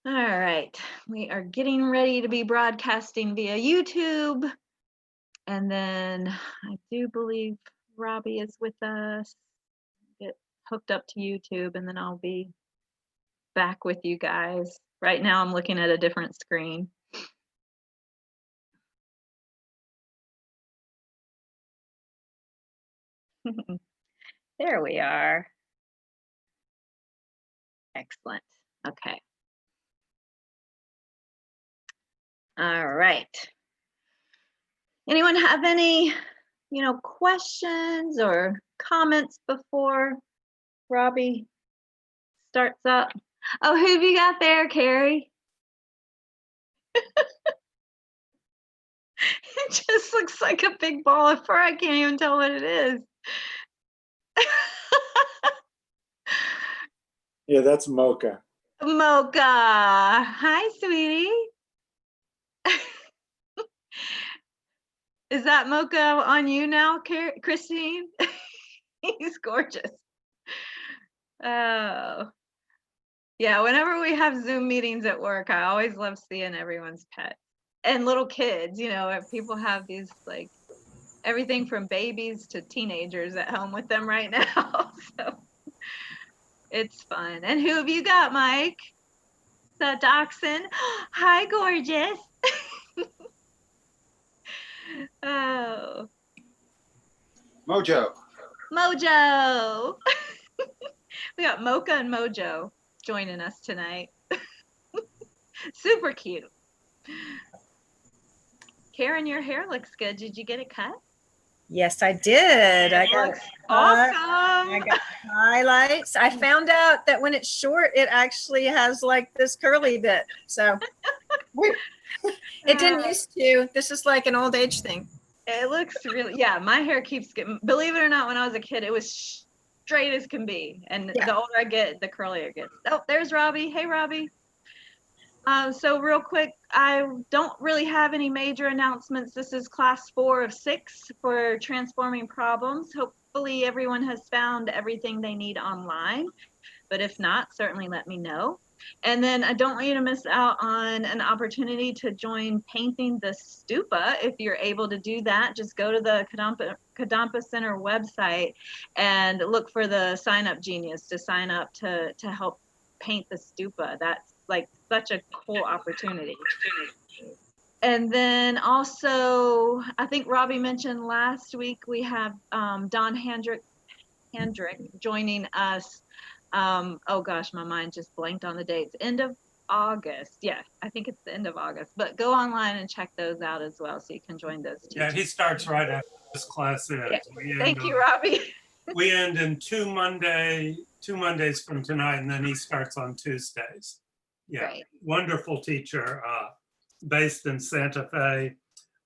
All right, we are getting ready to be broadcasting via YouTube. And then I do believe Robbie is with us. Get hooked up to YouTube, and then I'll be back with you guys. Right now I'm looking at a different screen. There we are. Excellent. Okay. All right. Anyone have any, questions or comments before Robbie starts up? Oh, who have you got there, Carrie? It just looks like a big ball of fur. I can't even tell what it is. Yeah, that's Mocha. Mocha. Hi, sweetie. Is that Mocha on you now, Christine? He's gorgeous. Oh. Yeah, whenever we have Zoom meetings at work, I always love seeing everyone's pets. And little kids, people have these, like, everything from babies to teenagers at home with them right now. So it's fun. And who have you got, Mike? The dachshund. Hi, gorgeous. Oh. Mojo. Mojo. We got Mocha and Mojo joining us tonight. Super cute. Karen, your hair looks good. Did you get it cut? Yes, I did. It looks awesome. I got highlights. I found out that when it's short, it actually has like this curly bit. So it didn't used to. This is like an old age thing. It looks really, yeah, my hair keeps getting, believe it or not, when I was a kid, it was straight as can be. And the older I get, the curlier it gets. Oh, there's Robbie. Hey, Robbie. So real quick, I don't really have any major announcements. This is class 4 of 6 for transforming problems. Hopefully everyone has found everything they need online, but if not, certainly let me know. And then I don't want you to miss out on an opportunity to join painting the stupa. If you're able to do that, just go to the Kadampa Center website and look for the Sign Up Genius to sign up to help paint the stupa. That's like such a cool opportunity. And then also, I think Robbie mentioned last week, we have Don Hendrick joining us. Oh gosh, my mind just blanked on the dates. End of August. Yeah, I think it's the end of August. But go online and check those out as well, so you can join those teachers. Yeah, he starts right after this class ends. Yeah. Thank you, Robbie. We end in two Mondays from tonight, and then he starts on Tuesdays. Yeah, Right. Wonderful teacher, based in Santa Fe,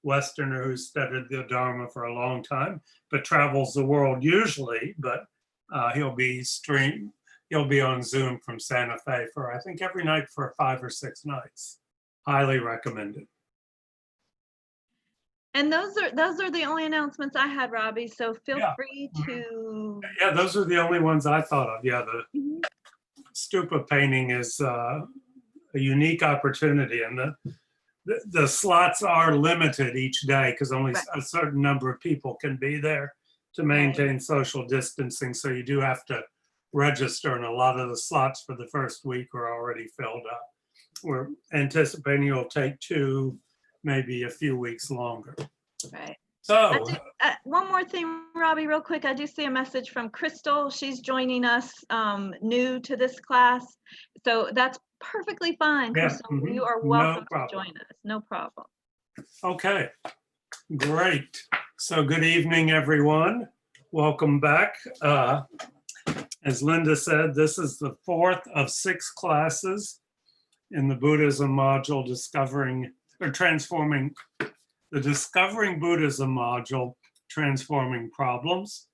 Westerner who studied the Dharma for a long time, but travels the world usually, but he'll be on Zoom from Santa Fe for, I think, every night for 5 or 6 nights. Highly recommended. And those are the only announcements I had, Robbie. So feel free to. Yeah, those are the only ones I thought of. Yeah, the stupa painting is a unique opportunity, and the slots are limited each day because only a certain number of people can be there to maintain social distancing. So you do have to register, and a lot of the slots for the first week are already filled up. We're anticipating it'll take 2, maybe a few weeks longer. Right. So one more thing, Robbie, real quick. I do see a message from Crystal. She's joining us new to this class. So that's perfectly fine, Crystal. You are welcome to join us. No problem. Okay, great. So good evening, everyone. Welcome back. As Linda said, this is the 4th of 6 classes in the Buddhism module, the Discovering Buddhism module, Transforming Problems.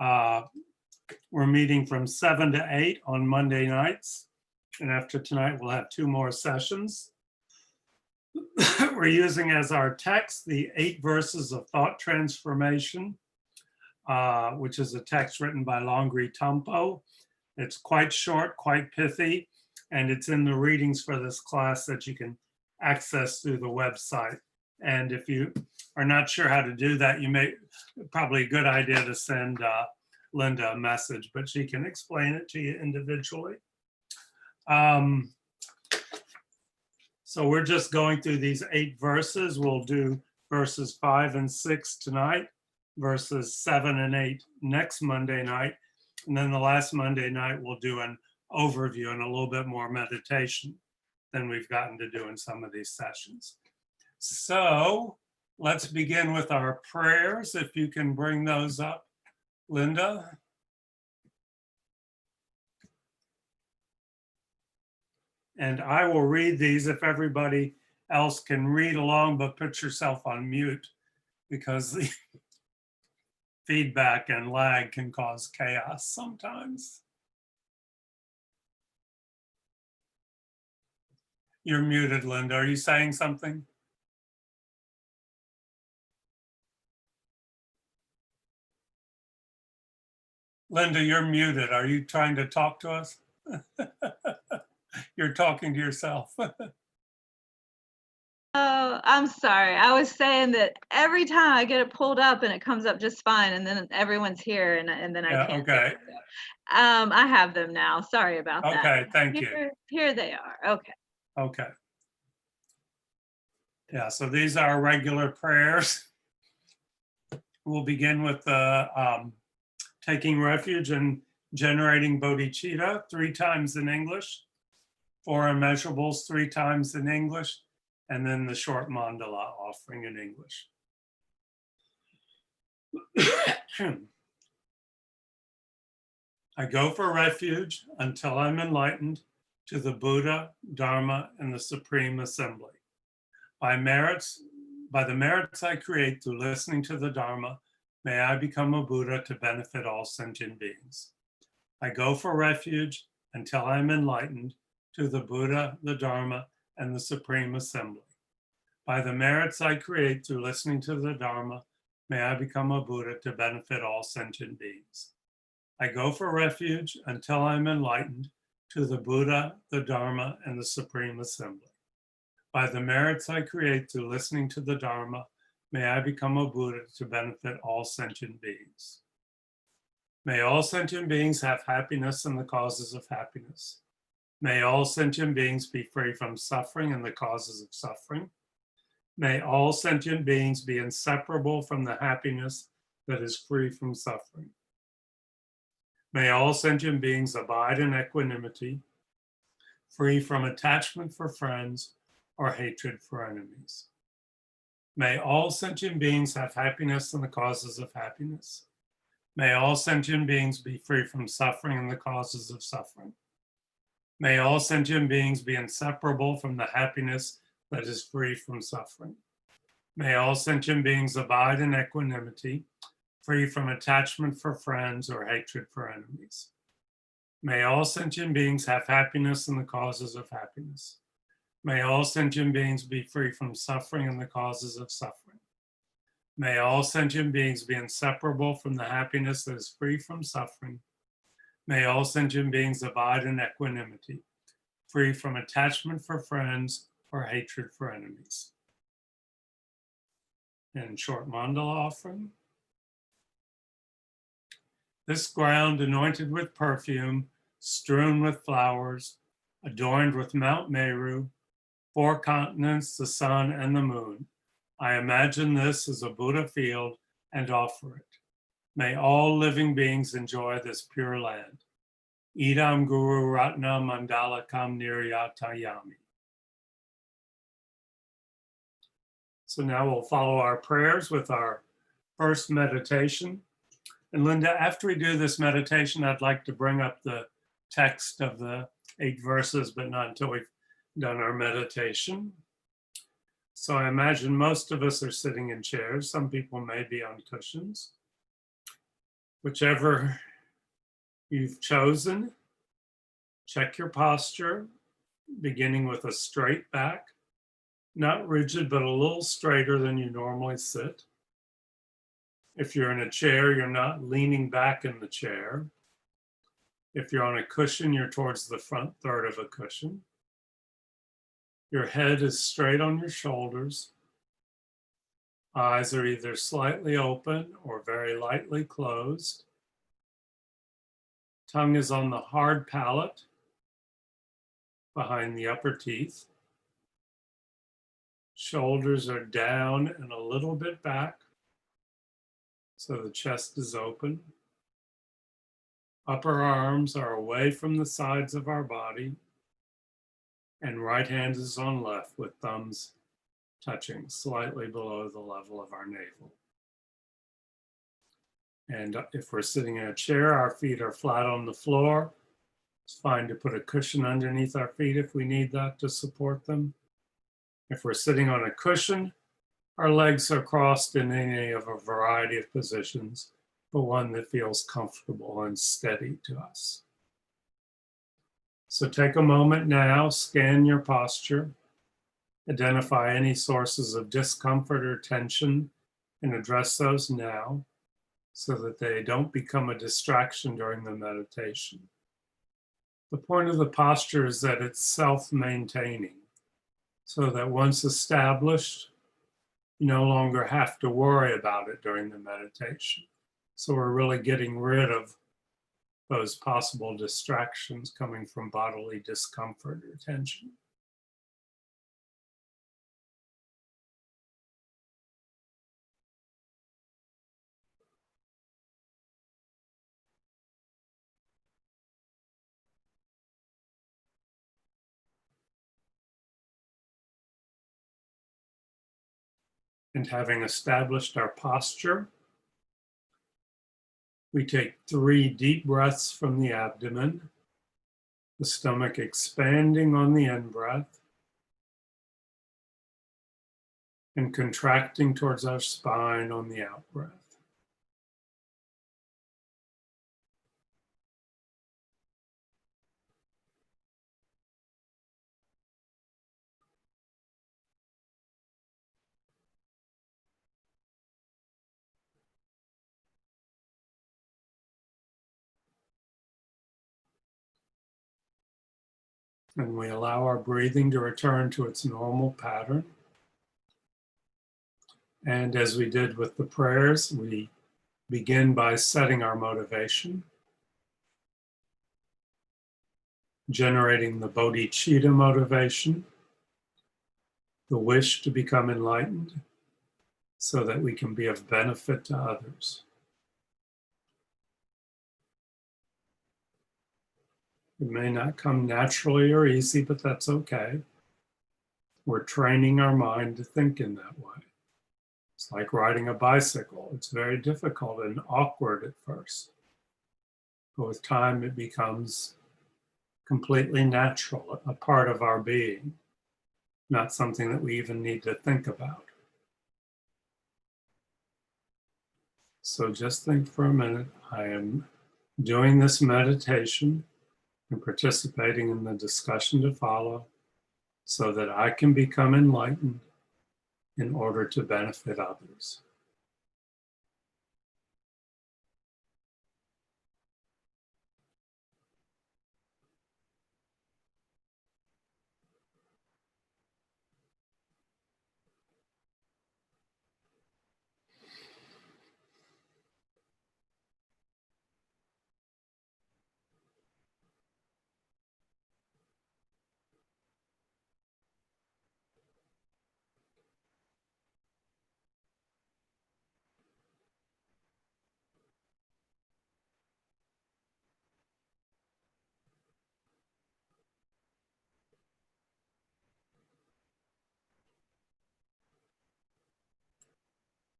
We're meeting from 7 to 8 on Monday nights. And after tonight, we'll have 2 more sessions. We're using as our text the 8 verses of thought transformation, which is a text written by Longri Tampo. It's quite short, quite pithy. and it's in the readings for this class that you can access through the website. And if you are not sure how to do that, you may probably a good idea to send Linda a message, but she can explain it to you individually. So we're just going through these 8 verses. We'll do verses 5 and 6 tonight, verses 7 and 8 next Monday night. And then the last Monday night, we'll do an overview and a little bit more meditation than we've gotten to do in some of these sessions. So let's begin with our prayers. If you can bring those up, Linda. And I will read these if everybody else can read along, but put yourself on mute because the feedback and lag can cause chaos sometimes. You're muted, Linda. Are you saying something? Linda, you're muted. Are you trying to talk to us? You're talking to yourself. Oh, I'm sorry. I was saying that every time I get it pulled up and it comes up just fine, and then everyone's here, and then I can't. Okay. I have them now. Sorry about that. Okay, thank you. Here they are. Okay. Okay. Yeah, so these are our regular prayers. We'll begin with the taking refuge and generating bodhicitta 3 times in English, 4 immeasurables 3 times in English, and then the short mandala offering in English. I go for refuge until I'm enlightened to the Buddha, Dharma, and the Supreme Assembly. By the merits I create through listening to the Dharma, may I become a Buddha to benefit all sentient beings. I go for refuge until I am enlightened to the Buddha, the Dharma, and the Supreme Assembly. By the merits I create through listening to the Dharma, may I become a Buddha to benefit all sentient beings. I go for refuge until I am enlightened to the Buddha, the Dharma, and the Supreme Assembly. By the merits I create through listening to the Dharma, may I become a Buddha to benefit all sentient beings. May all sentient beings have happiness and the causes of happiness. May all sentient beings be free from suffering and the causes of suffering. May all sentient beings be inseparable from the happiness that is free from suffering. May all sentient beings abide in equanimity, free from attachment for friends or hatred for enemies. May all sentient beings have happiness and the causes of happiness. May all sentient beings be free from suffering and the causes of suffering. May all sentient beings be inseparable from the happiness that is free from suffering. May all sentient beings abide in equanimity, free from attachment for friends or hatred for enemies. May all sentient beings have happiness and the causes of happiness. May all sentient beings be free from suffering and the causes of suffering. May all sentient beings be inseparable from the happiness that is free from suffering. May all sentient beings abide in equanimity, free from attachment for friends or hatred for enemies. And short mandala offering. This ground anointed with perfume, strewn with flowers, adorned with Mount Meru, 4 continents, the sun and the moon. I imagine this as a Buddha field and offer it. May all living beings enjoy this pure land. Idam Guru Ratna Mandala Kam Niryatayami. So now we'll follow our prayers with our first meditation. And Linda, after we do this meditation, I'd like to bring up the text of the 8 verses, but not until we've done our meditation. So I imagine most of us are sitting in chairs. Some people may be on cushions. Whichever you've chosen, check your posture, beginning with a straight back, not rigid, but a little straighter than you normally sit. If you're in a chair, you're not leaning back in the chair. If you're on a cushion, you're towards the front third of a cushion. Your head is straight on your shoulders. Eyes are either slightly open or very lightly closed. Tongue is on the hard palate behind the upper teeth. Shoulders are down and a little bit back, so the chest is open. Upper arms are away from the sides of our body, and right hand is on left with thumbs touching slightly below the level of our navel. And if we're sitting in a chair, our feet are flat on the floor. It's fine to put a cushion underneath our feet if we need that to support them. If we're sitting on a cushion, our legs are crossed in any of a variety of positions, but one that feels comfortable and steady to us. So take a moment now, scan your posture, identify any sources of discomfort or tension, and address those now so that they don't become a distraction during the meditation. The point of the posture is that it's self-maintaining, so that once established, you no longer have to worry about it during the meditation. So we're really getting rid of those possible distractions coming from bodily discomfort or tension. And having established our posture, we take 3 deep breaths from the abdomen, the stomach expanding on the in-breath, and contracting towards our spine on the out-breath. And we allow our breathing to return to its normal pattern. And as we did with the prayers, we begin by setting our motivation, generating the bodhicitta motivation, the wish to become enlightened so that we can be of benefit to others. It may not come naturally or easy, but that's okay. We're training our mind to think in that way. It's like riding a bicycle. It's very difficult and awkward at first. But with time, it becomes completely natural, a part of our being, not something that we even need to think about. So just think for a minute, I am doing this meditation and participating in the discussion to follow so that I can become enlightened in order to benefit others.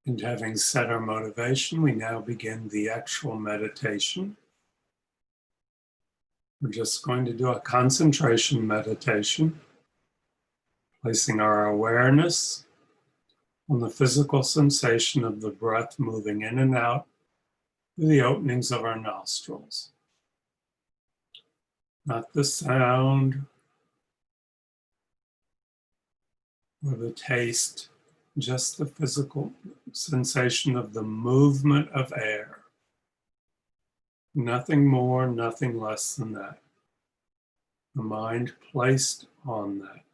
And having set our motivation, we now begin the actual meditation. We're just going to do a concentration meditation, placing our awareness on the physical sensation of the breath moving in and out through the openings of our nostrils. Not the sound or the taste, just the physical sensation of the movement of air. Nothing more, nothing less than that. The mind placed on that.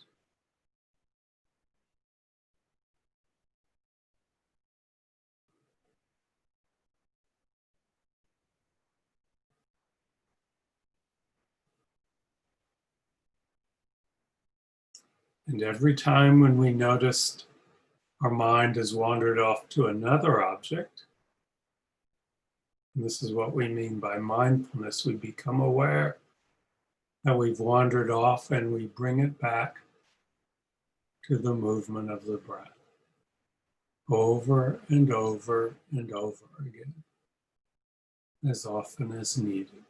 And every time when we noticed our mind has wandered off to another object, and this is what we mean by mindfulness, we become aware that we've wandered off and we bring it back to the movement of the breath over and over and over again, as often as needed.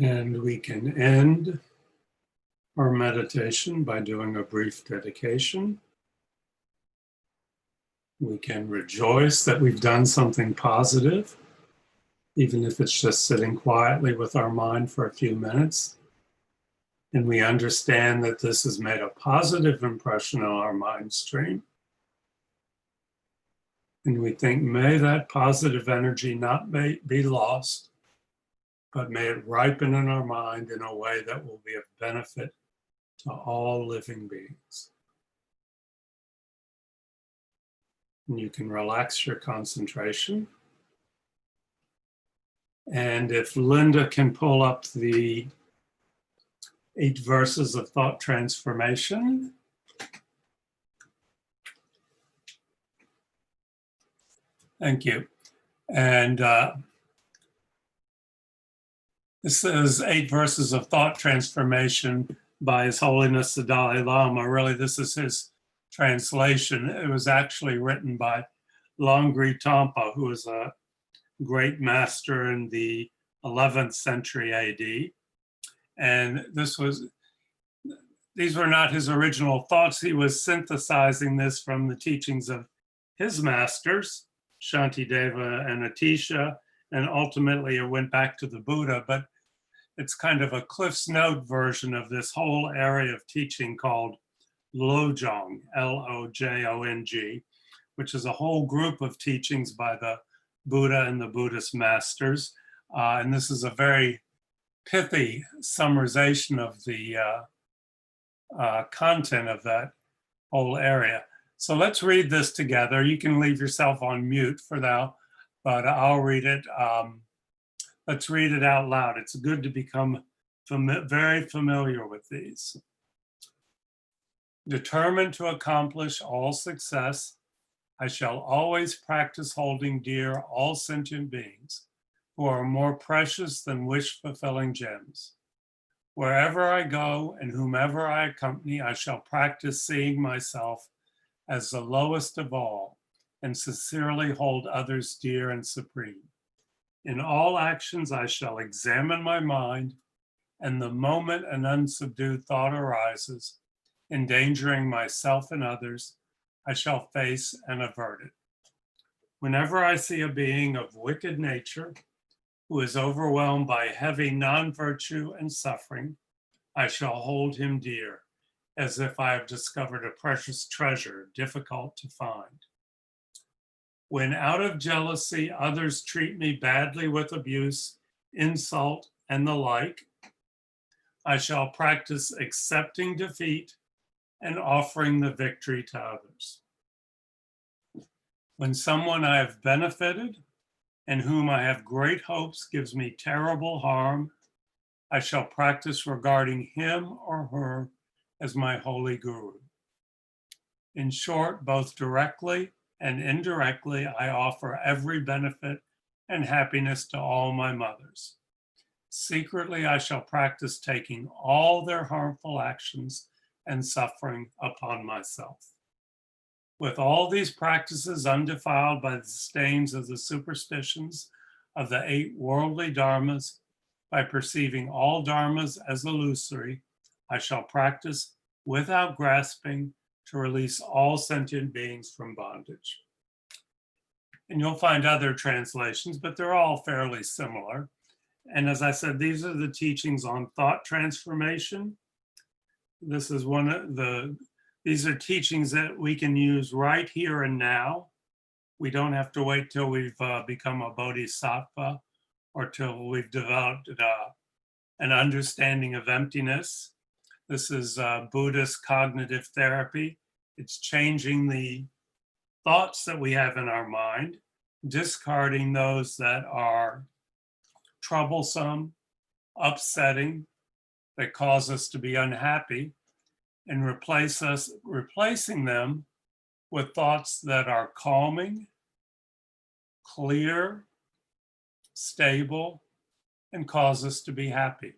And we can end our meditation by doing a brief dedication. We can rejoice that we've done something positive, even if it's just sitting quietly with our mind for a few minutes. And we understand that this has made a positive impression on our mind stream. And we think, may that positive energy not be lost, but may it ripen in our mind in a way that will be of benefit to all living beings. And you can relax your concentration. And if Linda can pull up the 8 verses of thought transformation. Thank you. And this is 8 verses of thought transformation by His Holiness the Dalai Lama. Really, this is his translation. It was actually written by Longri Tongpa, who was a great master in the 11th century AD. And these were not his original thoughts. He was synthesizing this from the teachings of his masters, Shantideva and Atisha, and ultimately it went back to the Buddha, but it's kind of a Cliff's Note version of this whole area of teaching called Lojong, L-O-J-O-N-G, which is a whole group of teachings by the Buddha and the Buddhist masters. And this is a very pithy summarization of the content of that whole area. So let's read this together. You can leave yourself on mute for now, but I'll read it. Let's read it out loud. It's good to become very familiar with these. Determined to accomplish all success, I shall always practice holding dear all sentient beings who are more precious than wish-fulfilling gems. Wherever I go and whomever I accompany, I shall practice seeing myself as the lowest of all and sincerely hold others dear and supreme. In all actions, I shall examine my mind, and the moment an unsubdued thought arises, endangering myself and others, I shall face and avert it. Whenever I see a being of wicked nature who is overwhelmed by heavy non-virtue and suffering, I shall hold him dear, as if I have discovered a precious treasure difficult to find. When out of jealousy others treat me badly with abuse, insult, and the like, I shall practice accepting defeat and offering the victory to others. When someone I have benefited and whom I have great hopes gives me terrible harm, I shall practice regarding him or her as my holy guru. In short, both directly and indirectly, I offer every benefit and happiness to all my mothers. Secretly, I shall practice taking all their harmful actions and suffering upon myself. With all these practices undefiled by the stains of the superstitions of the 8 worldly dharmas, by perceiving all dharmas as illusory, I shall practice without grasping to release all sentient beings from bondage. And you'll find other translations, but they're all fairly similar. And as I said, these are the teachings on thought transformation. This is these are teachings that we can use right here and now. We don't have to wait till we've become a bodhisattva or till we've developed an understanding of emptiness. This is Buddhist cognitive therapy. It's changing the thoughts that we have in our mind, discarding those that are troublesome, upsetting, that cause us to be unhappy, and replacing them with thoughts that are calming, clear, stable, and cause us to be happy.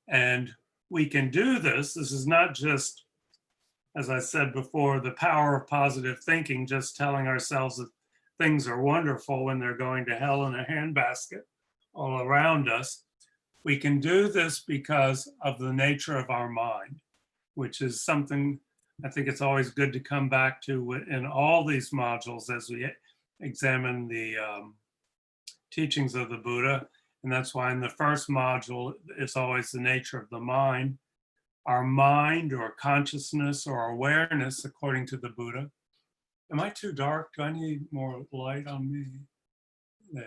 And we can do this. This is not just, as I said before, the power of positive thinking, just telling ourselves that things are wonderful when they're going to hell in a handbasket all around us. We can do this because of the nature of our mind, which is something I think it's always good to come back to in all these modules as we examine the teachings of the Buddha. And that's why in the first module, it's always the nature of the mind. Our mind or consciousness or awareness, according to the Buddha. Am I too dark? Do I need more light on me? There.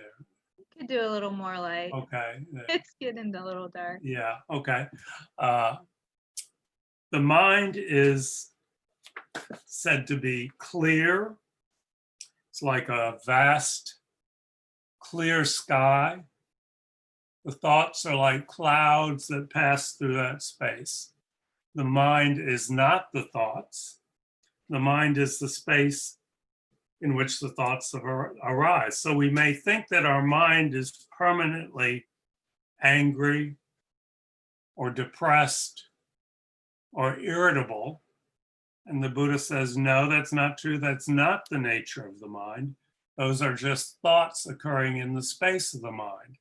You could do a little more light. Okay. There. It's getting a little dark. Yeah, okay. The mind is said to be clear. It's like a vast, clear sky. The thoughts are like clouds that pass through that space. The mind is not the thoughts. The mind is the space in which the thoughts arise. So we may think that our mind is permanently angry or depressed or irritable. And the Buddha says, no, that's not true. That's not the nature of the mind. Those are just thoughts occurring in the space of the mind.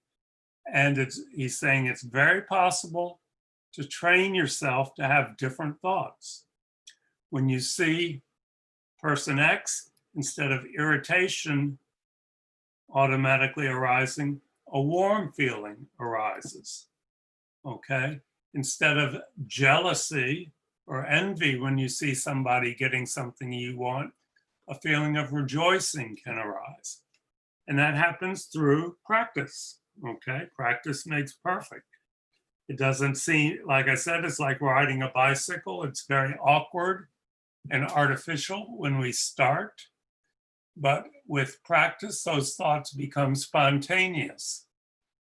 And he's saying it's very possible to train yourself to have different thoughts. When you see person X, instead of irritation automatically arising, a warm feeling arises, okay? Instead of jealousy or envy when you see somebody getting something you want, a feeling of rejoicing can arise. And that happens through practice, okay? Practice makes perfect. It doesn't seem, like I said, it's like riding a bicycle. It's very awkward and artificial when we start. But with practice, those thoughts become spontaneous.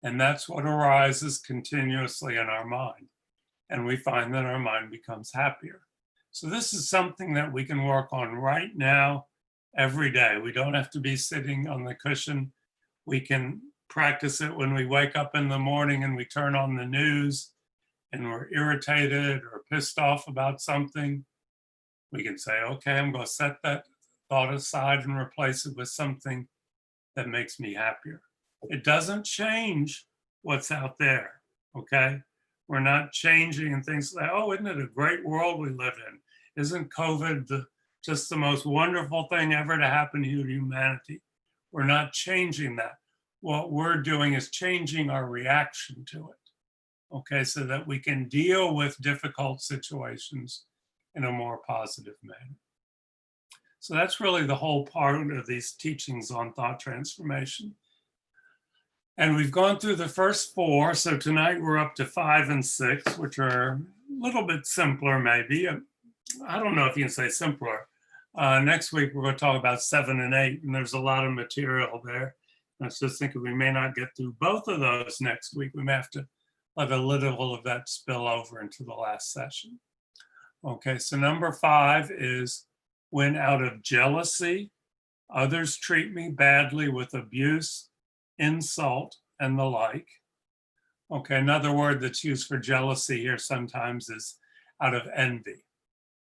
And that's what arises continuously in our mind. And we find that our mind becomes happier. So this is something that we can work on right now, every day. We don't have to be sitting on the cushion. We can practice it when we wake up in the morning and we turn on the news and we're irritated or pissed off about something. We can say, okay, I'm going to set that thought aside and replace it with something that makes me happier. It doesn't change what's out there, okay? We're not changing and things like, oh, isn't it a great world we live in? Isn't COVID just the most wonderful thing ever to happen to humanity? We're not changing that. What we're doing is changing our reaction to it, okay, so that we can deal with difficult situations in a more positive manner. So that's really the whole part of these teachings on thought transformation. And we've gone through the first 4. So tonight we're up to 5 and 6, which are a little bit simpler, maybe. I don't know if you can say simpler. Next week, we're going to talk about 7 and 8, and there's a lot of material there. I was just thinking we may not get through both of those next week. We may have to let a little of that spill over into the last session. Okay, so number 5 is when out of jealousy, others treat me badly with abuse, insult, and the like. Okay, another word that's used for jealousy here sometimes is out of envy.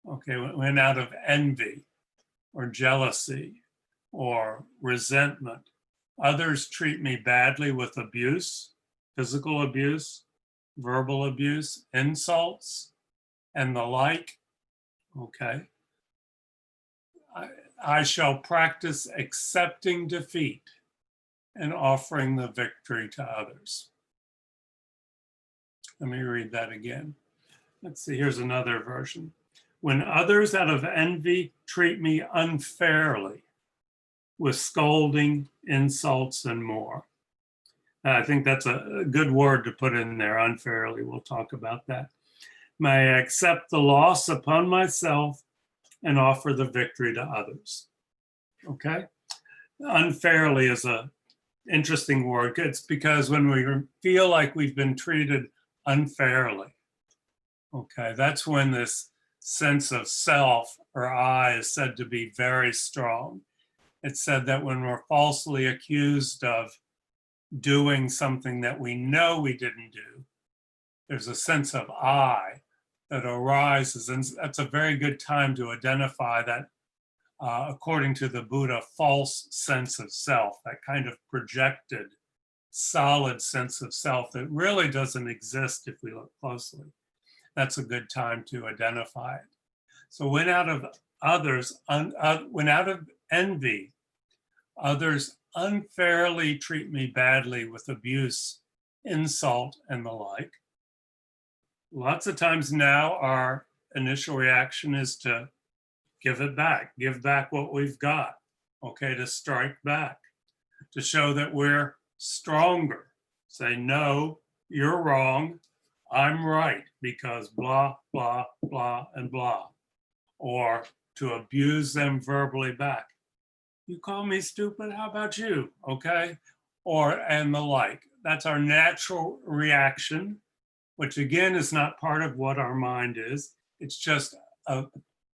Okay, when out of envy or jealousy or resentment, others treat me badly with abuse, physical abuse, verbal abuse, insults, and the like. Okay. I shall practice accepting defeat and offering the victory to others. Let me read that again. Let's see, here's another version. When others out of envy treat me unfairly with scolding, insults, and more. I think that's a good word to put in there, unfairly. We'll talk about that. May I accept the loss upon myself and offer the victory to others. Okay? Unfairly is an interesting word. It's because when we feel like we've been treated unfairly, okay, that's when this sense of self or I is said to be very strong. It's said that when we're falsely accused of doing something that we know we didn't do, there's a sense of I that arises, and that's a very good time to identify that, according to the Buddha, false sense of self, that kind of projected solid sense of self that really doesn't exist if we look closely. That's a good time to identify it. So when out of others, when out of envy, others unfairly treat me badly with abuse, insult, and the like. Lots of times now our initial reaction is to give back what we've got, okay, to strike back, to show that we're stronger. Say, no, you're wrong, I'm right, because blah, blah, blah, and blah. Or to abuse them verbally back. You call me stupid, how about you, okay? Or, and the like. That's our natural reaction, which again is not part of what our mind is. It's just a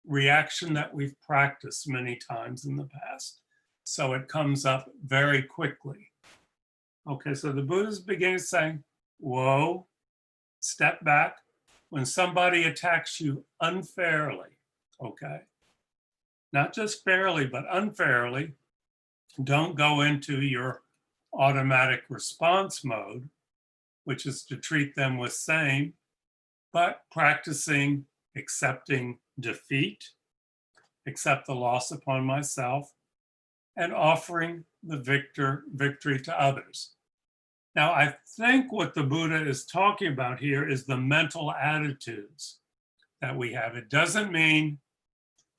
reaction that we've practiced many times in the past. So it comes up very quickly. Okay, so the Buddha's beginning saying, whoa, step back. When somebody attacks you unfairly, okay, not just fairly, but unfairly, don't go into your automatic response mode, which is to treat them with same, but practicing accepting defeat, accept the loss upon myself, and offering the victory to others. Now, I think what the Buddha is talking about here is the mental attitudes that we have. It doesn't mean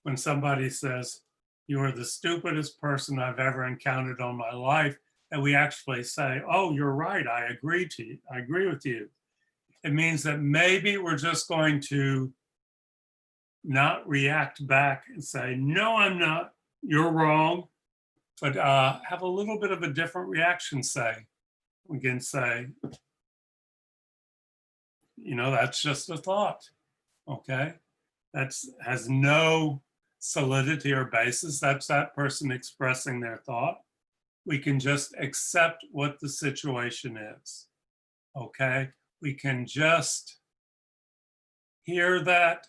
when somebody says, you are the stupidest person I've ever encountered on my life, that we actually say, oh, you're right, I agree with you. It means that maybe we're just going to not react back and say, no, I'm not, you're wrong, but have a little bit of a different reaction, say. We can say, that's just a thought, okay? That's has no solidity or basis. That's that person expressing their thought. We can just accept what the situation is, okay? We can just hear that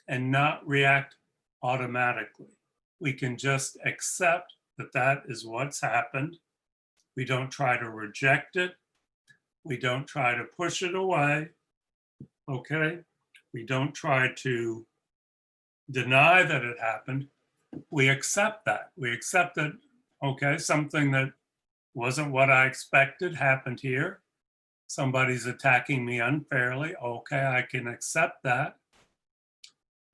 and not react automatically. We can just accept that that is what's happened. We don't try to reject it. We don't try to push it away, okay? We don't try to deny that it happened. We accept that. We accept that, okay, something that wasn't what I expected happened here. Somebody's attacking me unfairly. Okay, I can accept that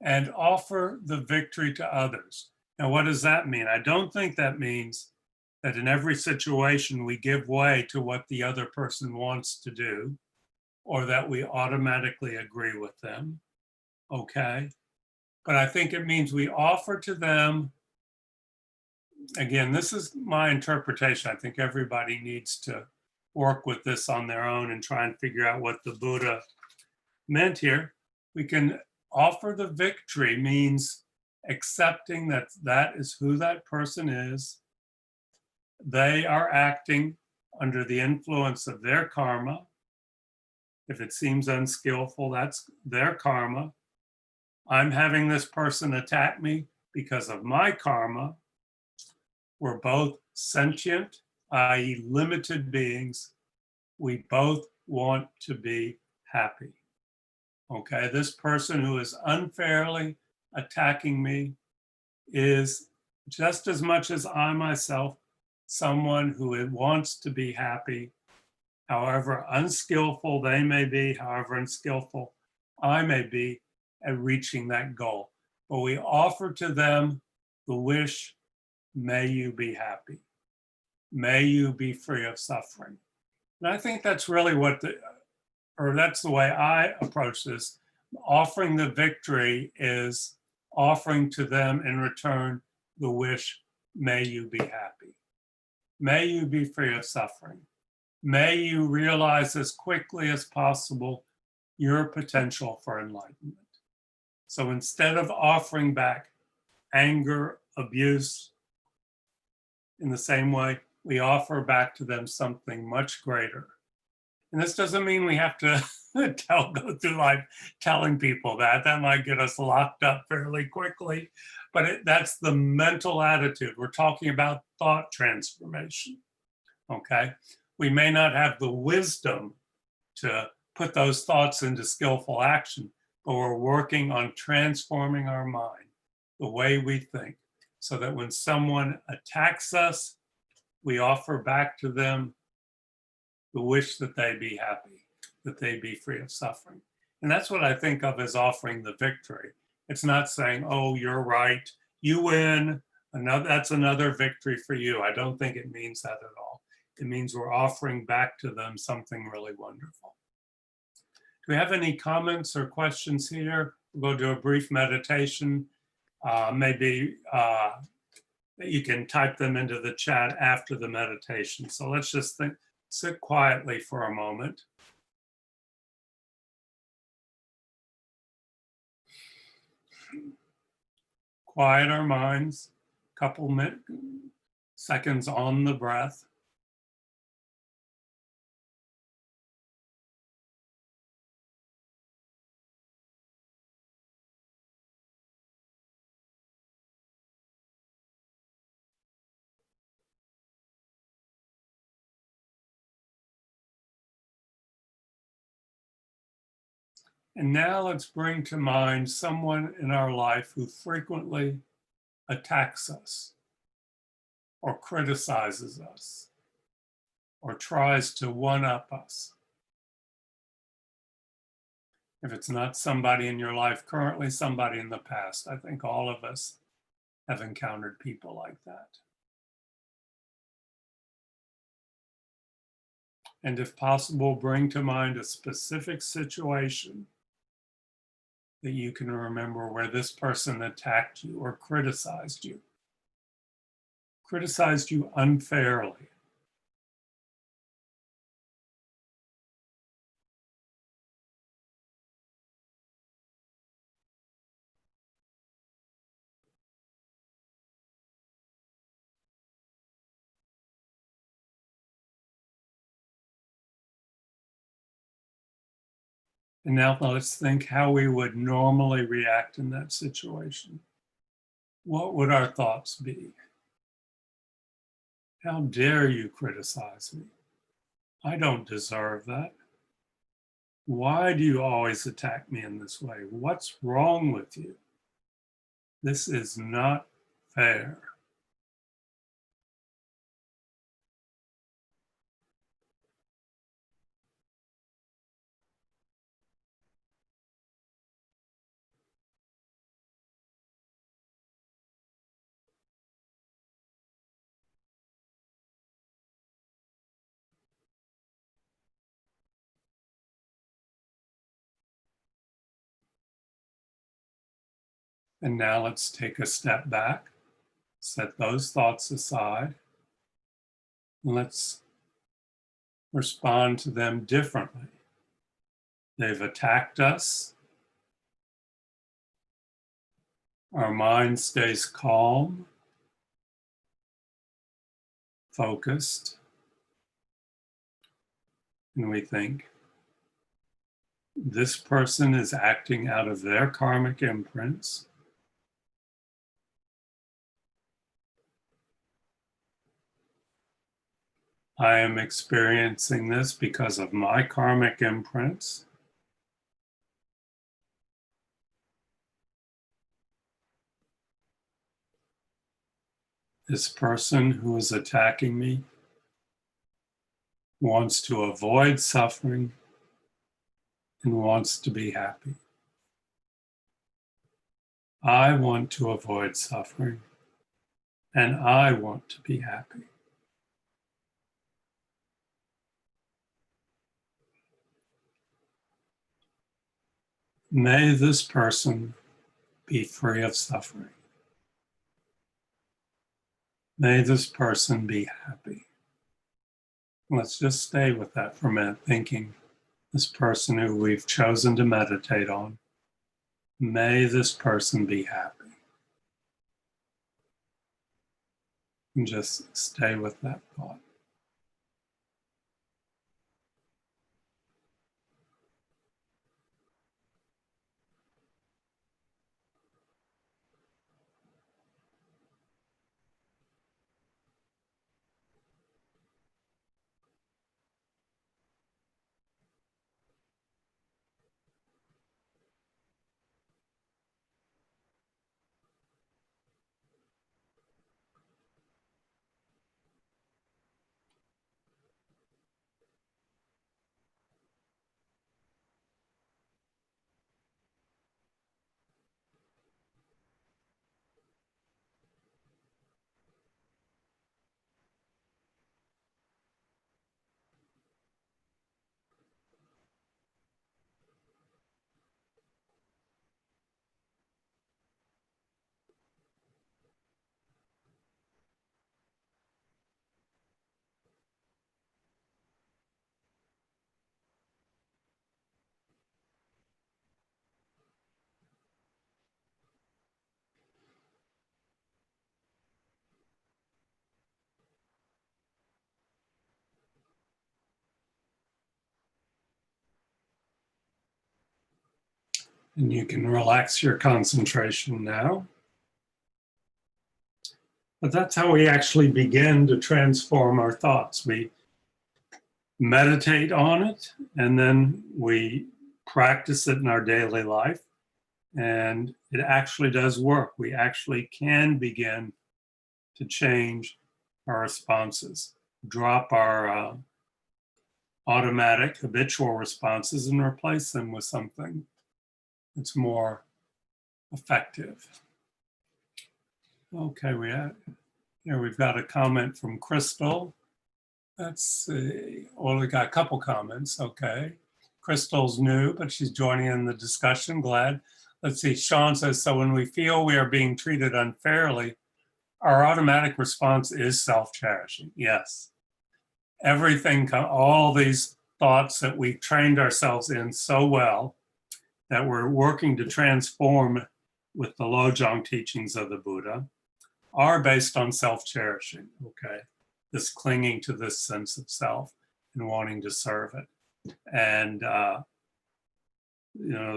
and offer the victory to others. Now, what does that mean? I don't think that means that in every situation we give way to what the other person wants to do or that we automatically agree with them, okay? But I think it means we offer to them, again, this is my interpretation. I think everybody needs to work with this on their own and try and figure out what the Buddha meant here. We can offer the victory means accepting that that is who that person is. They are acting under the influence of their karma. If it seems unskillful, that's their karma. I'm having this person attack me because of my karma. We're both sentient, i.e. limited beings. We both want to be happy. Okay, this person who is unfairly attacking me is just as much as I myself, someone who wants to be happy, however unskillful they may be, however unskillful I may be at reaching that goal. But we offer to them the wish, may you be happy. May you be free of suffering. And I think that's really that's the way I approach this. Offering the victory is offering to them in return the wish, may you be happy. May you be free of suffering. May you realize as quickly as possible your potential for enlightenment. So instead of offering back anger, abuse, in the same way, we offer back to them something much greater. And this doesn't mean we have to go through life telling people that. That might get us locked up fairly quickly. But that's the mental attitude. We're talking about thought transformation, okay? We may not have the wisdom to put those thoughts into skillful action, but we're working on transforming our mind, the way we think, so that when someone attacks us, we offer back to them the wish that they be happy, that they be free of suffering. And that's what I think of as offering the victory. It's not saying, oh, you're right, you win, that's another victory for you. I don't think it means that at all. It means we're offering back to them something really wonderful. Do we have any comments or questions here? We'll go to a brief meditation. Maybe you can type them into the chat after the meditation. So let's just sit quietly for a moment. Quiet our minds, couple seconds on the breath. And now let's bring to mind someone in our life who frequently attacks us or criticizes us or tries to one-up us. If it's not somebody in your life currently, somebody in the past. I think all of us have encountered people like that. And if possible, bring to mind a specific situation that you can remember where this person attacked you or criticized you unfairly. And now let's think how we would normally react in that situation. What would our thoughts be? How dare you criticize me? I don't deserve that. Why do you always attack me in this way? What's wrong with you? This is not fair. And now let's take a step back, set those thoughts aside, and let's respond to them differently. They've attacked us. Our mind stays calm, focused, and we think, this person is acting out of their karmic imprints. I am experiencing this because of my karmic imprints. This person who is attacking me wants to avoid suffering and wants to be happy. I want to avoid suffering and I want to be happy. May this person be free of suffering. May this person be happy. Let's just stay with that for a minute, thinking this person who we've chosen to meditate on, may this person be happy. And just stay with that thought. And you can relax your concentration now. But that's how we actually begin to transform our thoughts. We meditate on it, and then we practice it in our daily life. And it actually does work. We actually can begin to change our responses, drop our automatic habitual responses and replace them with something that's more effective. Okay, we've got a comment from Crystal. Let's see. Well, we got a couple comments. Okay. Crystal's new, but she's joining in the discussion. Glad. Let's see. Sean says, so when we feel we are being treated unfairly, our automatic response is self-cherishing. Yes. Everything, all these thoughts that we've trained ourselves in so well that we're working to transform with the Lojong teachings of the Buddha are based on self-cherishing, okay? This clinging to this sense of self and wanting to serve it. And,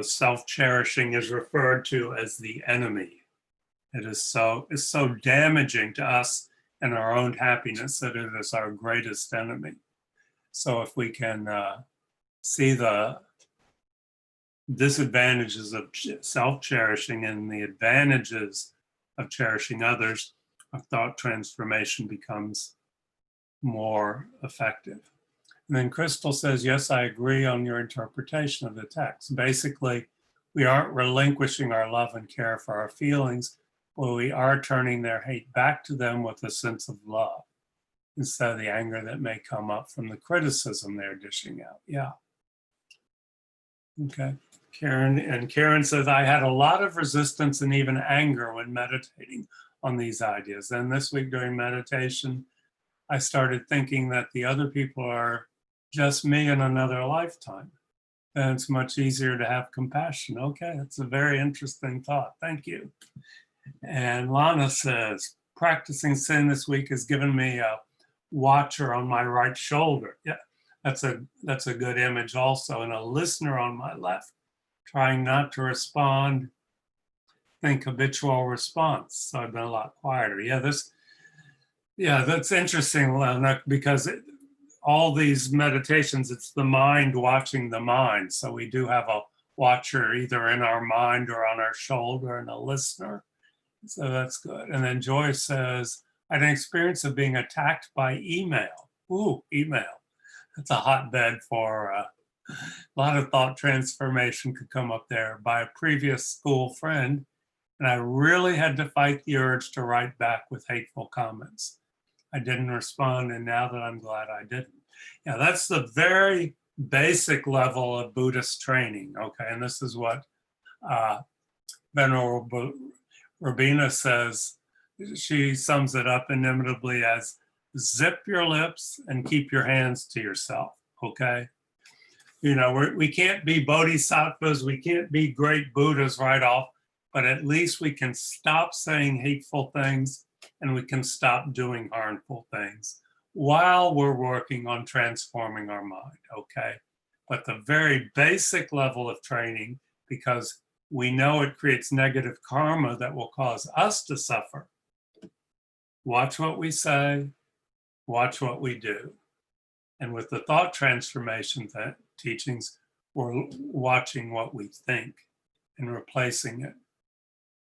self-cherishing is referred to as the enemy. It's so damaging to us and our own happiness that it is our greatest enemy. So if we can see the disadvantages of self-cherishing and the advantages of cherishing others, our thought transformation becomes more effective. And then Crystal says, yes, I agree on your interpretation of the text. Basically, we aren't relinquishing our love and care for our feelings, but we are turning their hate back to them with a sense of love instead of the anger that may come up from the criticism they're dishing out. Yeah. Okay. Karen says, I had a lot of resistance and even anger when meditating on these ideas. Then this week during meditation, I started thinking that the other people are just me in another lifetime. Then it's much easier to have compassion. Okay, that's a very interesting thought. Thank you. And Lana says, practicing Zen this week has given me a watcher on my right shoulder. Yeah, that's a good image also. And a listener on my left, trying not to respond, think habitual response. So I've been a lot quieter. Yeah, that's interesting, Lana, because all these meditations, it's the mind watching the mind. So we do have a watcher either in our mind or on our shoulder and a listener. So that's good. And then Joy says, I had an experience of being attacked by email. Ooh, email. That's a hotbed for a lot of thought transformation could come up there by a previous school friend. And I really had to fight the urge to write back with hateful comments. I didn't respond, and now that I'm glad I didn't. Yeah, that's the very basic level of Buddhist training, okay? And this is what Venerable Robina says. She sums it up inimitably as zip your lips and keep your hands to yourself, okay? We can't be bodhisattvas, we can't be great Buddhas right off, but at least we can stop saying hateful things and we can stop doing harmful things while we're working on transforming our mind, okay? But the very basic level of training, because we know it creates negative karma that will cause us to suffer. Watch what we say, watch what we do. And with the thought transformation teachings, we're watching what we think and replacing it.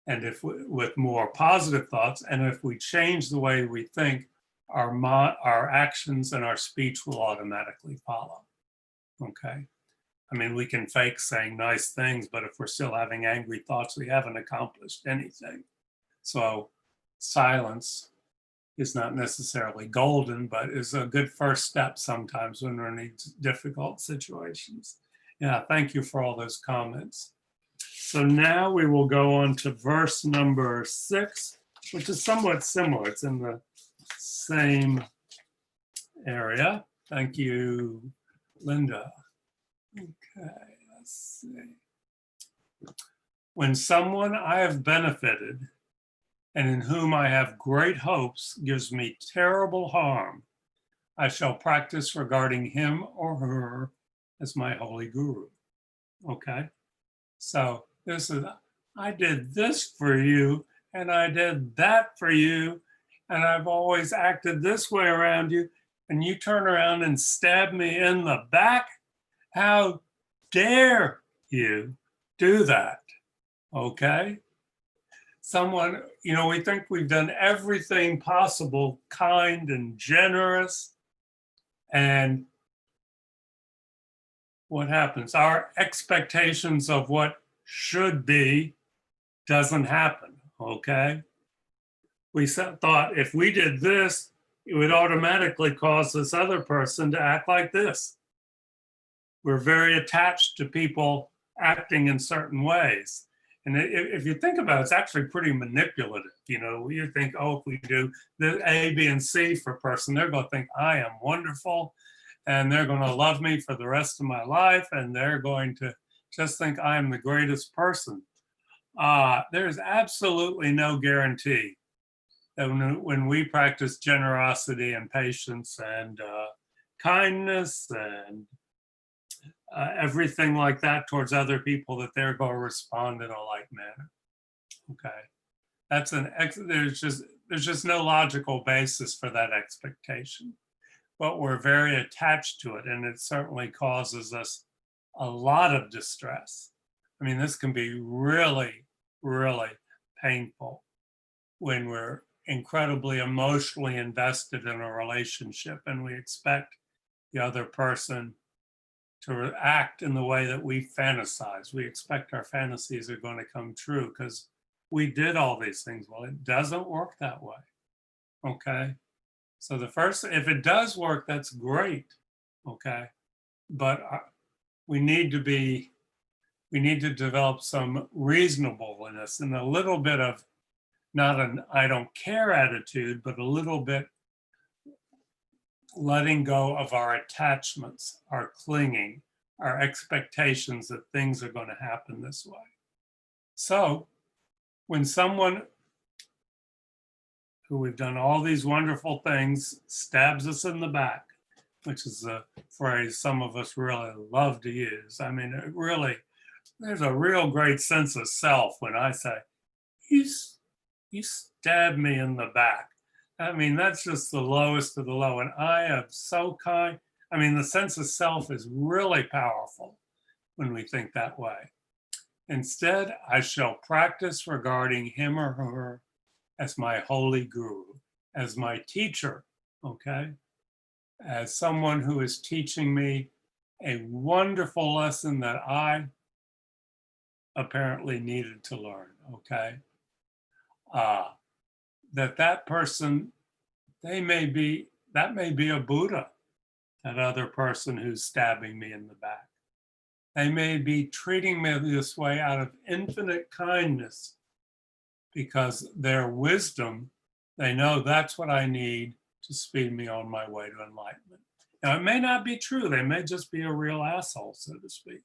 And with more positive thoughts, and if we change the way we think, our actions and our speech will automatically follow. Okay. I mean, we can fake saying nice things, but if we're still having angry thoughts, we haven't accomplished anything. So silence is not necessarily golden, but is a good first step sometimes when we're in difficult situations. Yeah, thank you for all those comments. So now we will go on to verse number 6, which is somewhat similar. It's in the same area. Thank you, Linda. Okay, let's see. When someone I have benefited and in whom I have great hopes gives me terrible harm, I shall practice regarding him or her as my holy guru. Okay, so this is, I did this for you, and I did that for you, and I've always acted this way around you, and you turn around and stab me in the back? How dare you do that? Okay? Someone, we think we've done everything possible, kind and generous, and what happens? Our expectations of what should be doesn't happen, okay? We thought if we did this, it would automatically cause this other person to act like this. We're very attached to people acting in certain ways. And if you think about it, it's actually pretty manipulative. You think, oh, if we do the A, B, and C for a person, they're going to think I am wonderful, and they're going to love me for the rest of my life, and they're going to just think I am the greatest person. There's absolutely no guarantee that when we practice generosity and patience and kindness and everything like that towards other people, that they're going to respond in a like manner. Okay, there's just no logical basis for that expectation, but we're very attached to it, and it certainly causes us a lot of distress. I mean, this can be really, really painful when we're incredibly emotionally invested in a relationship and we expect the other person to act in the way that we fantasize. We expect our fantasies are going to come true because we did all these things. Well, it doesn't work that way. Okay. So if it does work, that's great. Okay. But we need to develop some reasonableness and a little bit of not an I don't care attitude, but a little bit letting go of our attachments, our clinging, our expectations that things are going to happen this way. So when someone who we've done all these wonderful things stabs us in the back, which is a phrase some of us really love to use. I mean, it really, there's a real great sense of self when I say, you stabbed me in the back. I mean, that's just the lowest of the low. And I am so kind. I mean, the sense of self is really powerful when we think that way. Instead, I shall practice regarding him or her as my holy guru, as my teacher, okay? As someone who is teaching me a wonderful lesson that I apparently needed to learn, okay? That person, that may be a Buddha, that other person who's stabbing me in the back. They may be treating me this way out of infinite kindness because their wisdom, they know that's what I need to speed me on my way to enlightenment. Now, it may not be true. They may just be a real asshole, so to speak.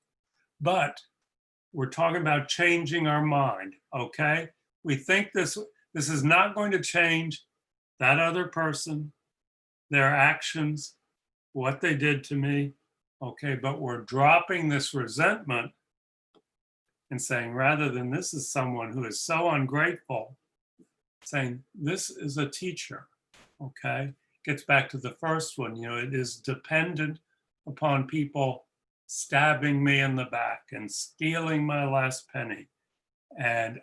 But we're talking about changing our mind, okay? We think this is not going to change that other person, their actions, what they did to me, okay? But we're dropping this resentment and saying, rather than this is someone who is so ungrateful, saying this is a teacher, okay? Gets back to the first one, it is dependent upon people stabbing me in the back and stealing my last penny and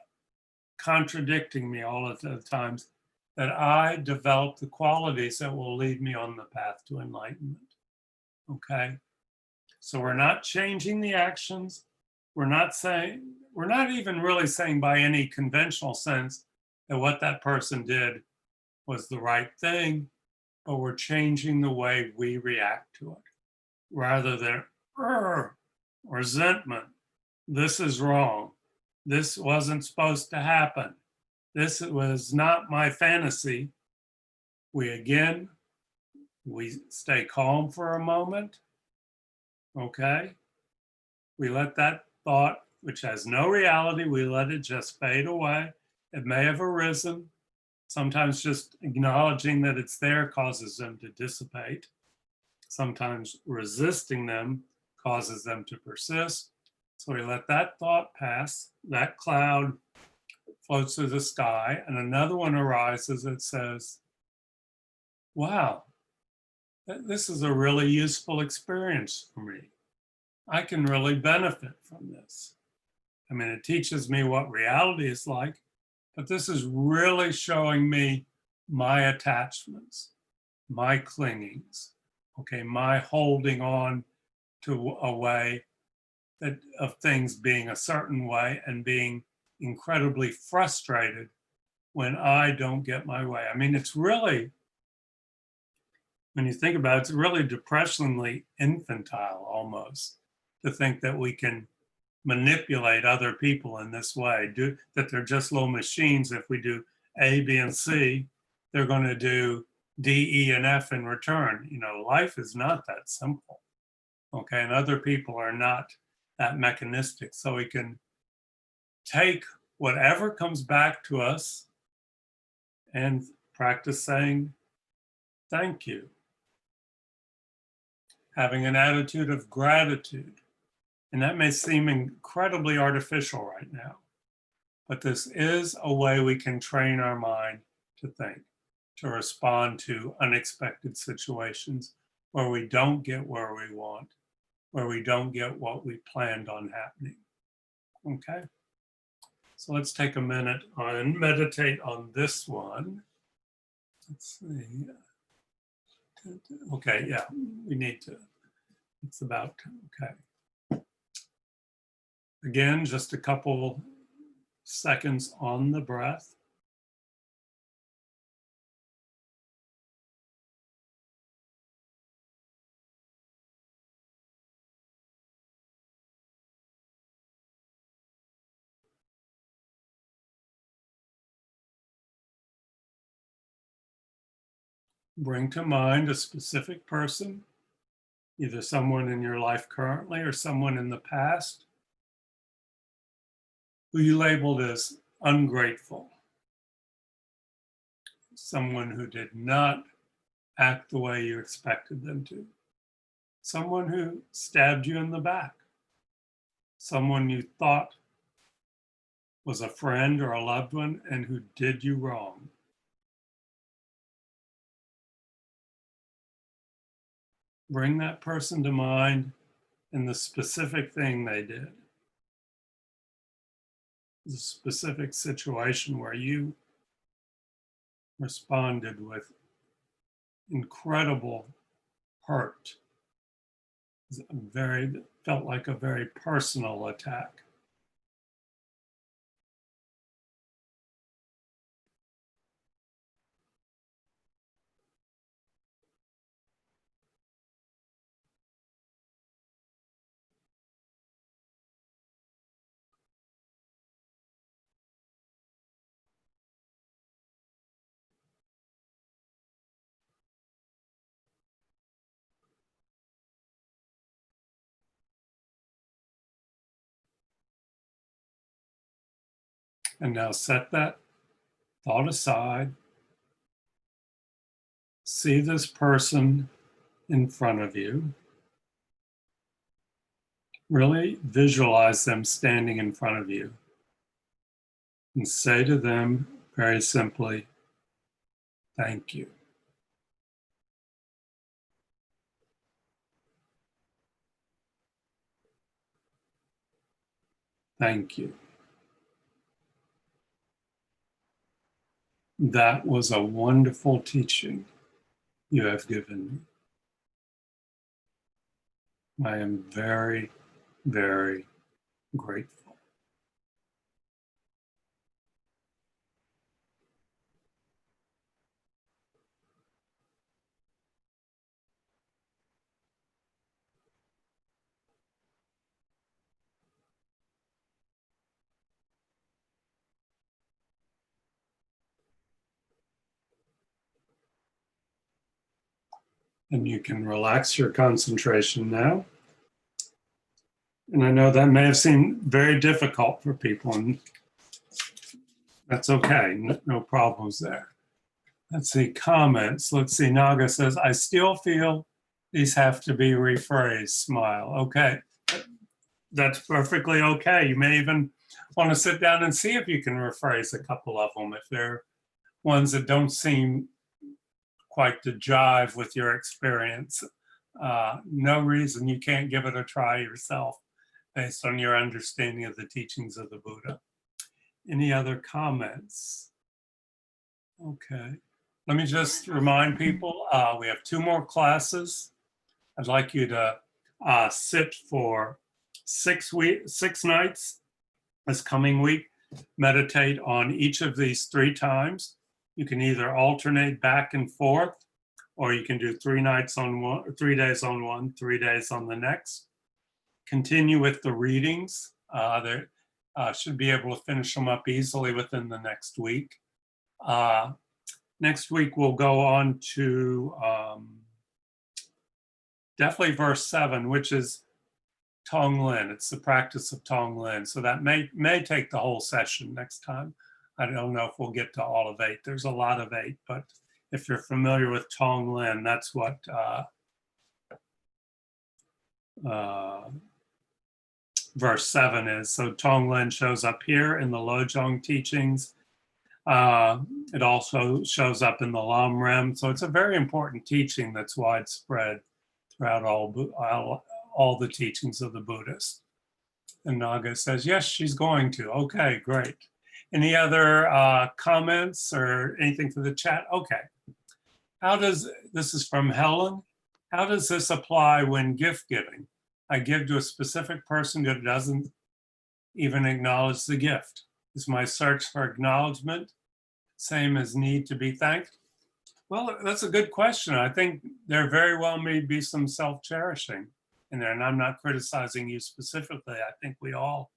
contradicting me all of the times, that I develop the qualities that will lead me on the path to enlightenment, okay? So we're not changing the actions. We're not even really saying by any conventional sense that what that person did was the right thing, but we're changing the way we react to it. Rather than resentment, this is wrong. This wasn't supposed to happen. This was not my fantasy. We stay calm for a moment, okay? We let that thought, which has no reality, we let it just fade away. It may have arisen. Sometimes just acknowledging that it's there causes them to dissipate. Sometimes resisting them causes them to persist. So we let that thought pass, that cloud floats through the sky, and another one arises that says, wow, this is a really useful experience for me. I can really benefit from this. I mean, it teaches me what reality is like, but this is really showing me my attachments, my clingings, okay, my holding on to a way that of things being a certain way and being incredibly frustrated when I don't get my way. I mean, it's really, when you think about it, it's really depressingly infantile almost to think that we can manipulate other people in this way, that they're just little machines. If we do A, B, and C, they're going to do D, E, and F in return. You know, life is not that simple, okay? And other people are not that mechanistic. So we can take whatever comes back to us and practice saying thank you. Having an attitude of gratitude. And that may seem incredibly artificial right now, but this is a way we can train our mind to think, to respond to unexpected situations where we don't get where we want, where we don't get what we planned on happening. Okay? So let's take a minute and meditate on this one. Let's see. Okay, yeah, we need to, it's about, okay. Again, just a couple seconds on the breath. Bring to mind a specific person, either someone in your life currently or someone in the past, who you labeled as ungrateful, someone who did not act the way you expected them to, someone who stabbed you in the back, someone you thought was a friend or a loved one and who did you wrong. Bring that person to mind and the specific thing they did. The specific situation where you responded with incredible hurt. It felt like a very personal attack. And now set that thought aside. See this person in front of you. Really visualize them standing in front of you. And say to them very simply, thank you. Thank you. That was a wonderful teaching you have given me. I am very, very grateful. And you can relax your concentration now. And I know that may have seemed very difficult for people, and that's okay, no problems there. Let's see, comments. Let's see, Naga says, I still feel these have to be rephrased, smile. Okay, that's perfectly okay. You may even want to sit down and see if you can rephrase a couple of them if they're ones that don't seem quite to jive with your experience. No reason you can't give it a try yourself based on your understanding of the teachings of the Buddha. Any other comments? Okay. Let me just remind people, we have 2 more classes. I'd like you to sit for 6 nights this coming week. Meditate on each of these 3 times. You can either alternate back and forth, or you can do 3 nights on one, 3 days on one, 3 days on the next. Continue with the readings. They should be able to finish them up easily within the next week. Next week, we'll go on to definitely verse 7, which is Tonglen. It's the practice of Tonglen. So that may take the whole session next time. I don't know if we'll get to all of 8. There's a lot of 8, but if you're familiar with Tonglen, that's what verse 7 is. So Tonglen shows up here in the Lojong teachings. It also shows up in the Lam Rem. So it's a very important teaching that's widespread throughout all the teachings of the Buddhists. And Naga says, yes, she's going to. Okay, great. Any other comments or anything for the chat? Okay. This is from Helen. How does this apply when gift giving? I give to a specific person who doesn't even acknowledge the gift. Is my search for acknowledgement same as need to be thanked? Well, that's a good question. I think there very well may be some self-cherishing in there, and I'm not criticizing you specifically. I think we all,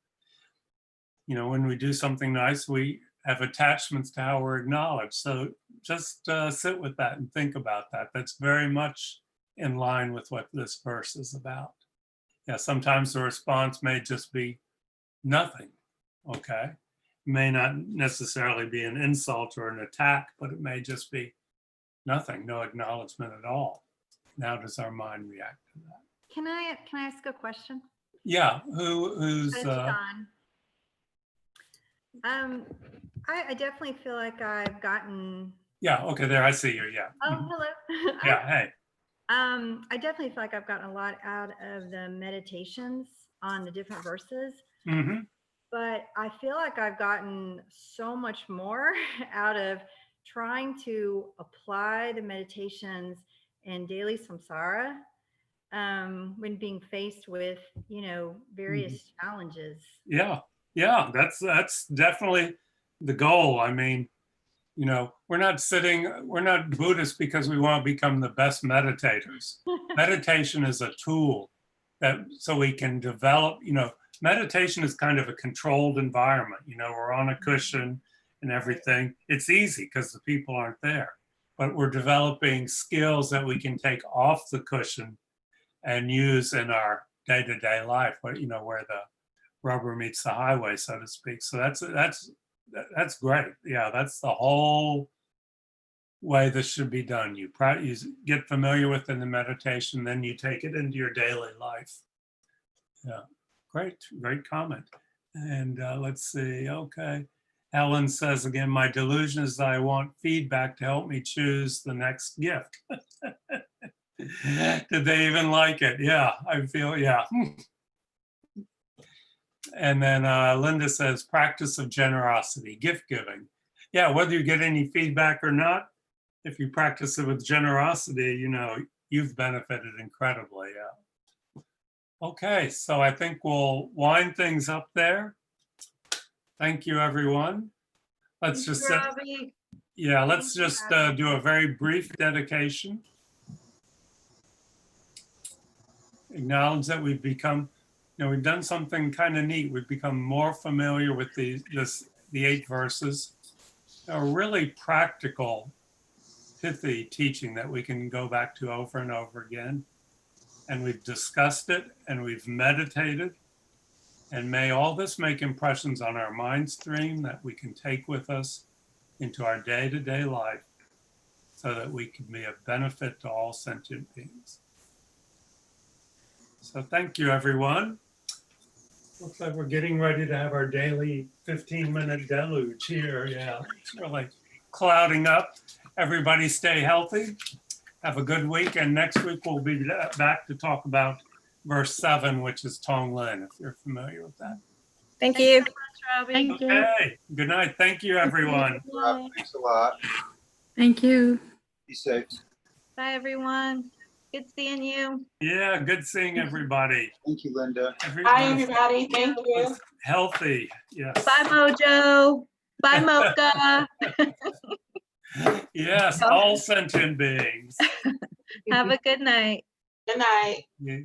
when we do something nice, we have attachments to how we're acknowledged. So just sit with that and think about that. That's very much in line with what this verse is about. Yeah, sometimes the response may just be nothing, okay? It may not necessarily be an insult or an attack, but it may just be nothing, no acknowledgement at all. Now does our mind react to that? Can I ask a question? Yeah, who's John. I definitely feel like I've gotten. Yeah, okay, there I see you. Yeah. Oh, hello. Yeah, hey. I definitely feel like I've gotten a lot out of the meditations on the different verses. Mm-hmm. But I feel like I've gotten so much more out of trying to apply the meditations in daily samsara when being faced with, various challenges. Yeah, that's definitely the goal. I mean, we're not Buddhists because we want to become the best meditators. Meditation is a tool so we can develop, meditation is kind of a controlled environment. We're on a cushion and everything. It's easy because the people aren't there, but we're developing skills that we can take off the cushion and use in our day-to-day life, where the rubber meets the highway, so to speak. So that's great. Yeah, that's the whole way this should be done. You get familiar with in the meditation, then you take it into your daily life. Yeah, great comment. And let's see, okay. Helen says again, my delusion is that I want feedback to help me choose the next gift. Did they even like it? Yeah, I feel, yeah. And then Linda says, practice of generosity, gift giving. Yeah, whether you get any feedback or not, if you practice it with generosity, you've benefited incredibly. Yeah. Okay, so I think we'll wind things up there. Thank you, everyone. Let's just do a very brief dedication. Acknowledge that we've become, we've done something kind of neat. We've become more familiar with the 8 verses. A really practical, pithy teaching that we can go back to over and over again. And we've discussed it and we've meditated. And may all this make impressions on our mind stream that we can take with us into our day-to-day life so that we can be of benefit to all sentient beings. So thank you, everyone. Looks like we're getting ready to have our daily 15-minute deluge here. Yeah, it's really clouding up. Everybody stay healthy. Have a good week. And next week we'll be back to talk about verse 7, which is Tonglen, if you're familiar with that. Thank you. Thanks so much, Robbie. Thank you. Okay, good night. Thank you, everyone. Rob, thanks a lot. Thank you. Be safe. Bye, everyone. Good seeing you. Yeah, good seeing everybody. Thank you, Linda. Hi, everybody. Thank you. Healthy, yes. Bye, Mojo. Bye, Mocha. Yes, all sentient beings. Have a good night. Good night. Yeah.